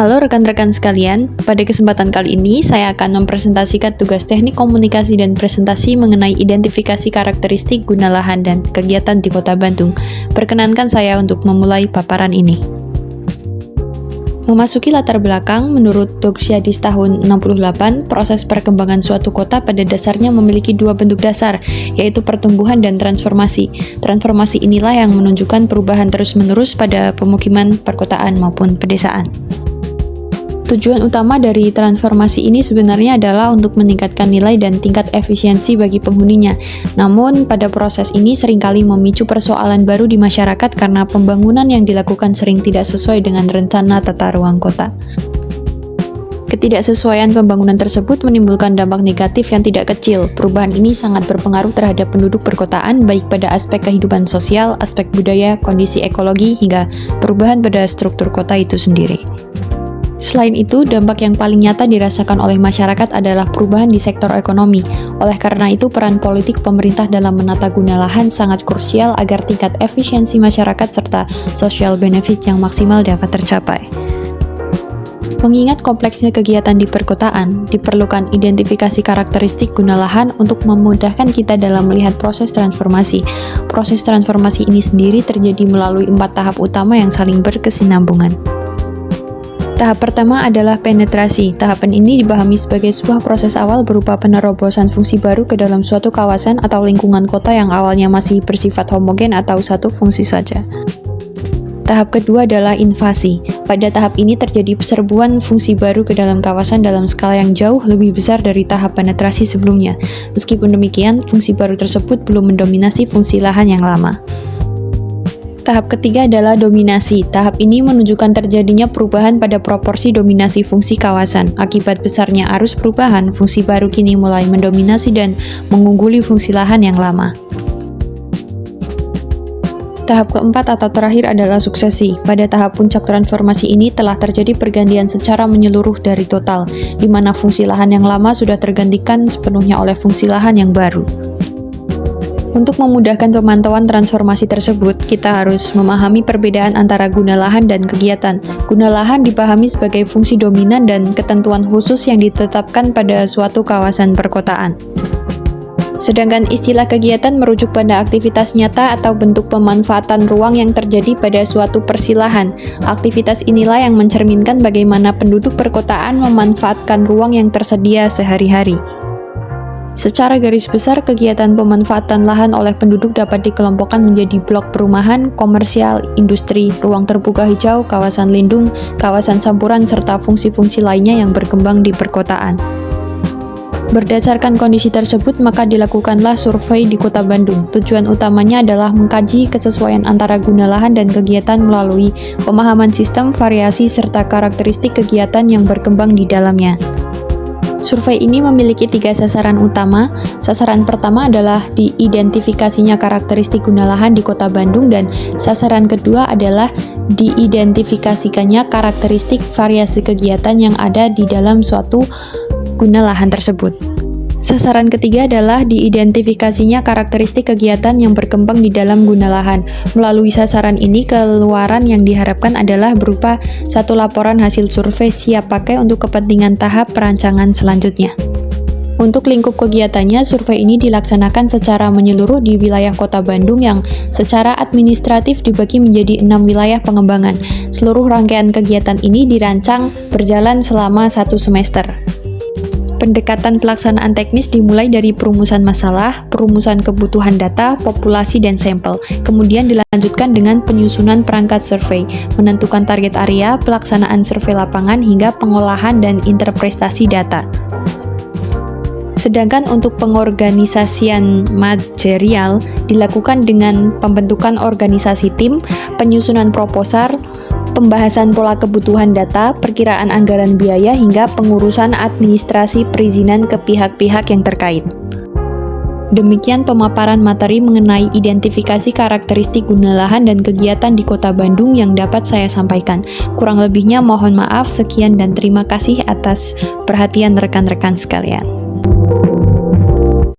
Halo rekan-rekan sekalian, pada kesempatan kali ini saya akan mempresentasikan tugas teknik komunikasi dan presentasi mengenai identifikasi karakteristik guna lahan dan kegiatan di Kota Bandung. Perkenankan saya untuk memulai paparan ini. Memasuki latar belakang, menurut Doxiadis tahun 68, proses perkembangan suatu kota pada dasarnya memiliki dua bentuk dasar, yaitu pertumbuhan dan transformasi. Transformasi inilah yang menunjukkan perubahan terus-menerus pada pemukiman, perkotaan, maupun pedesaan. Tujuan utama dari transformasi ini sebenarnya adalah untuk meningkatkan nilai dan tingkat efisiensi bagi penghuninya. Namun, pada proses ini seringkali memicu persoalan baru di masyarakat karena pembangunan yang dilakukan sering tidak sesuai dengan rencana tata ruang kota. Ketidaksesuaian pembangunan tersebut menimbulkan dampak negatif yang tidak kecil. Perubahan ini sangat berpengaruh terhadap penduduk perkotaan, baik pada aspek kehidupan sosial, aspek budaya, kondisi ekologi, hingga perubahan pada struktur kota itu sendiri. Selain itu, dampak yang paling nyata dirasakan oleh masyarakat adalah perubahan di sektor ekonomi. Oleh karena itu, peran politik pemerintah dalam menata guna lahan sangat krusial agar tingkat efisiensi masyarakat serta social benefit yang maksimal dapat tercapai. Mengingat kompleksnya kegiatan di perkotaan, diperlukan identifikasi karakteristik guna lahan untuk memudahkan kita dalam melihat proses transformasi. Proses transformasi ini sendiri terjadi melalui 4 tahap utama yang saling berkesinambungan. Tahap pertama adalah penetrasi. Tahapan ini dipahami sebagai sebuah proses awal berupa penerobosan fungsi baru ke dalam suatu kawasan atau lingkungan kota yang awalnya masih bersifat homogen atau satu fungsi saja. Tahap kedua adalah invasi. Pada tahap ini terjadi serbuan fungsi baru ke dalam kawasan dalam skala yang jauh lebih besar dari tahap penetrasi sebelumnya. Meskipun demikian, fungsi baru tersebut belum mendominasi fungsi lahan yang lama. Tahap ketiga adalah dominasi. Tahap ini menunjukkan terjadinya perubahan pada proporsi dominasi fungsi kawasan. Akibat besarnya arus perubahan, fungsi baru kini mulai mendominasi dan mengungguli fungsi lahan yang lama. Tahap keempat atau terakhir adalah suksesi. Pada tahap puncak transformasi ini telah terjadi pergantian secara menyeluruh dari total, di mana fungsi lahan yang lama sudah tergantikan sepenuhnya oleh fungsi lahan yang baru. Untuk memudahkan pemantauan transformasi tersebut, kita harus memahami perbedaan antara guna lahan dan kegiatan. Guna lahan dipahami sebagai fungsi dominan dan ketentuan khusus yang ditetapkan pada suatu kawasan perkotaan. Sedangkan istilah kegiatan merujuk pada aktivitas nyata atau bentuk pemanfaatan ruang yang terjadi pada suatu persilahan. Aktivitas inilah yang mencerminkan bagaimana penduduk perkotaan memanfaatkan ruang yang tersedia sehari-hari. Secara garis besar, kegiatan pemanfaatan lahan oleh penduduk dapat dikelompokkan menjadi blok perumahan, komersial, industri, ruang terbuka hijau, kawasan lindung, kawasan campuran, serta fungsi-fungsi lainnya yang berkembang di perkotaan. Berdasarkan kondisi tersebut, maka dilakukanlah survei di Kota Bandung. Tujuan utamanya adalah mengkaji kesesuaian antara guna lahan dan kegiatan melalui pemahaman sistem, variasi, serta karakteristik kegiatan yang berkembang di dalamnya. Survei ini memiliki 3 sasaran utama. Sasaran pertama adalah diidentifikasinya karakteristik guna lahan di Kota Bandung, dan sasaran kedua adalah diidentifikasikannya karakteristik variasi kegiatan yang ada di dalam suatu guna lahan tersebut. Sasaran ketiga adalah diidentifikasinya karakteristik kegiatan yang berkembang di dalam guna lahan. Melalui sasaran ini, keluaran yang diharapkan adalah berupa satu laporan hasil survei siap pakai untuk kepentingan tahap perancangan selanjutnya. Untuk lingkup kegiatannya, survei ini dilaksanakan secara menyeluruh di wilayah Kota Bandung yang secara administratif dibagi menjadi 6 wilayah pengembangan. Seluruh rangkaian kegiatan ini dirancang berjalan selama 1 semester. Pendekatan pelaksanaan teknis dimulai dari perumusan masalah, perumusan kebutuhan data, populasi, dan sampel. Kemudian dilanjutkan dengan penyusunan perangkat survei, menentukan target area, pelaksanaan survei lapangan, hingga pengolahan dan interpretasi data. Sedangkan untuk pengorganisasian material dilakukan dengan pembentukan organisasi tim, penyusunan proposal, pembahasan pola kebutuhan data, perkiraan anggaran biaya, hingga pengurusan administrasi perizinan ke pihak-pihak yang terkait. Demikian pemaparan materi mengenai identifikasi karakteristik guna lahan dan kegiatan di Kota Bandung yang dapat saya sampaikan. Kurang lebihnya mohon maaf, sekian dan terima kasih atas perhatian rekan-rekan sekalian.